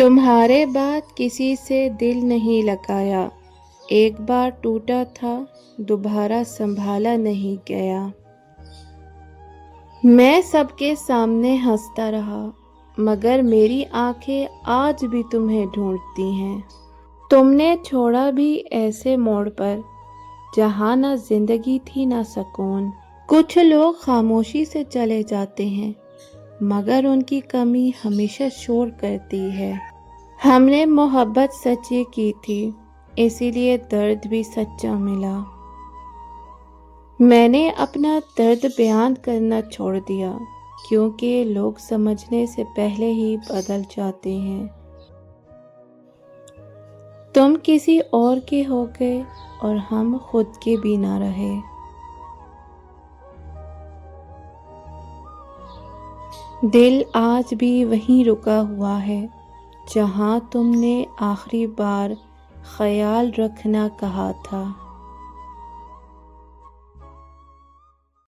تمہارے بعد کسی سے دل نہیں لگایا، ایک بار ٹوٹا تھا دوبارہ سنبھالا نہیں گیا۔ میں سب کے سامنے ہنستا رہا مگر میری آنکھیں آج بھی تمہیں ڈھونڈتی ہیں۔ تم نے چھوڑا بھی ایسے موڑ پر جہاں نہ زندگی تھی نہ سکون۔ کچھ لوگ خاموشی سے چلے جاتے ہیں مگر ان کی کمی ہمیشہ شور کرتی ہے۔ ہم نے محبت سچی کی تھی اسی لیے درد بھی سچا ملا۔ میں نے اپنا درد بیان کرنا چھوڑ دیا کیونکہ لوگ سمجھنے سے پہلے ہی بدل جاتے ہیں۔ تم کسی اور کے ہو گئے اور ہم خود کے بھی نہ رہے۔ دل آج بھی وہیں رکا ہوا ہے جہاں تم نے آخری بار خیال رکھنا کہا تھا۔